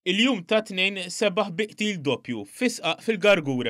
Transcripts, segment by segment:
Il-jum ta' tnejn sebaħ biqtil doppju fisqaq fil-Gargur.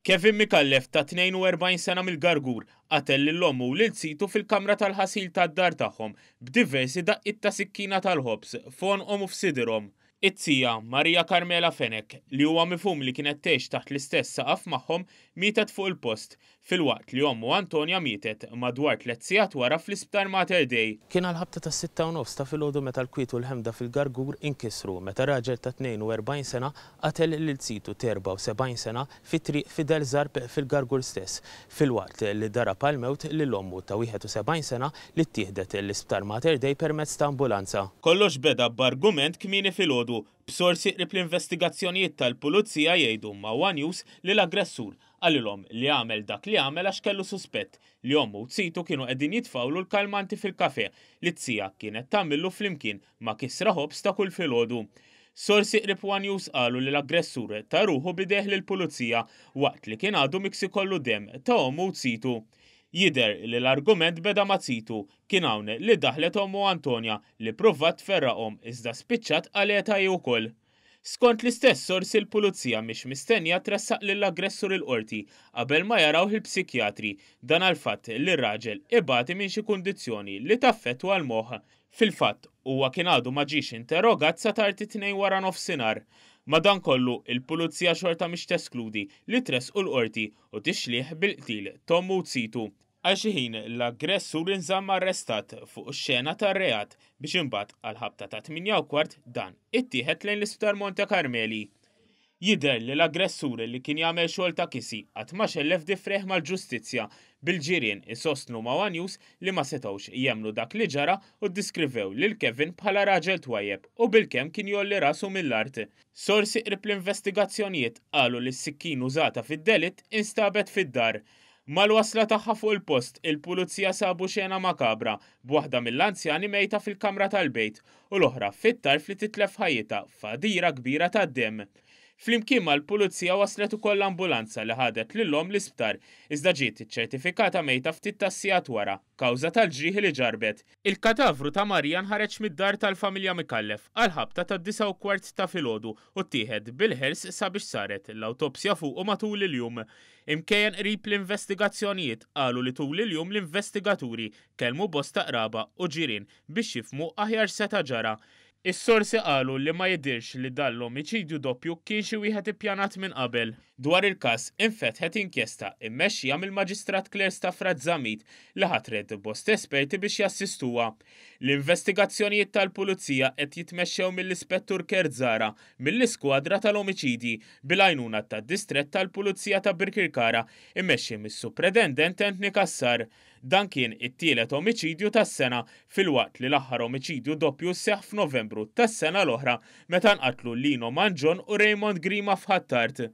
Kevin Mikallef ta' 42 sena mill-Gargur qatel lill-ommu u lil-situ fil-kamra tal-ħasil tad-dar tagħhom b'diversi daqqiet ta' sikkina tal-ħobs f'onqhom u f'sidrhom. It-tija Marija Carmela Fenek li huwa mifhum li kienet tgħix taħt l-istess saqaf magħhom mietet fuq il-post filwaqt li ommu Antonja mietet madwar 3 sigħat wara fl-isptar Mater Dei. Kien għal-ħabta ta' 6:30 ta' filgħodu meta l-kwiet u l-ħemda fil-Gargur inkisru meta raġel ta' 42 sena qatel lil-situ 74 sena fit-triq Fidel Zarb fil-Gargur stess filwaqt li darab għall-mewt lill-ommu ta' 71 sena li ttieħdet l-isptar Mater Dei permezz ta' ambulanza. Kollox beda b'argument kmieni filgħodu b'sorsi qrib l-investigazzjonijiet tal-pulizija jgħidu ma' One News li l-aggressur għalilhom li għamel dak li għamel għax kellu suspett li ommu u tsitu kienu qegħdin jitfawlu l-kalmanti fil-kafè li t-tija kienet tagħmillu flimkien ma' kisra ħobs ta' kull filgħodu. Sorsi qrib One News qalu li l-aggressur ta' ruħu bideħ lill-pulizija waqt li kien għadu miksi kollu dem ta' ommu u tsitu. Jider li l-argument beda ma' tsitu kien hawn li daħlet ommu Antonja li provat tferraqhom iżda spiċċat għaleta jew ukoll. Skont l-istess sorsi l-pulizija mhix mistennija tressaq lill-aggressur il-qorti qabel ma jaraw il-psikjatri dan għal-fatt li r-raġel ibati minn xi kundizzjoni li taffettwa l-moħħ. Fil-fatt huwa kien għadu ma ġiex interrogat sa tard it-tnejn wara nofsinhar. Madankollu il-pulizija xorta mhix teskludi li tressqu l-qorti u tixlieħ bil-qtil Tommu u tsitu. Għal xi ħin l-aggressur inżamm arrestat fuq ix-xena tar-reat biex imbagħad għal-ħabta ta' 8:15 dan ittieħed lejn l-Isptar Monte Carmeli. Jidher li l-aggressur li kien jagħmel xogħol ta' kisi qatt ma xellef difreħ mal-ġustizzja bil-ġirien isostnu ma' One News li ma setgħux jemmnu dak li ġara u ddiskrivew lil Kevin bħala raġel twajjeb u bilkemm kien jolli rasu mill-art. Sorsi qrib l-investigazzjonijiet qalu li s-sikkin użata fid-delitt instabet fid-dar. Mal-wasla tagħha fuq il-post, il-pulizija sabu xena makabra b'waħda mill-anzjani mejta fil-kamra tal-bejt u l-oħra fit-tarf li titlef ħajjita f'għadira kbira tad-demm. Flimkien mal-pulizija waslet ukoll l-ambulanza li ħadet lilhom l-isptar iżda ġiet iċċertifikata mejta ftit tas-sigħat wara kawża tal-ġrieħ li ġarbet. Il-kadavru ta' Marija nħareġ mid-dar tal-familja Mikallef għal-ħabta tad-9:15 ta' filgħodu u ttieħed bil-ħers sabiex saret l-awtopsja fuqu matul il-jum. Imkejjen qrib l-investigazzjonijiet qalu li tul il-jum l-investigaturi kellmu bosta qraba u ġirien biex jifhmu aħjar seta' ġara. Is-sorsi qalu li ma jidhirx li dan l-omiċidju doppju kien xi wieħed ippjanat minn qabel. Dwar il-każ infetħet inkjesta immexxija mill-Maġistrat Claire Staffrat Żamid li ħatret bost esperti biex jassistuha. L-investigazzjonijiet tal-pulizija qed jitmexxew mill-Ispettur Kertzara mill-iskwadra tal-omiċidji bil-għajnuna tad-Distrett tal-Pulizija ta' Birkirkara immexxi mis-Supredendent Anthony Kassar. Dan kien it-tielet omiċidju tas-sena filwaqt li l-aħħar omiċidju doppju seħħ f'Novembru tas-sena l-oħra meta nqatlu Lino Manġon u Raymond Grima f'Ħattart.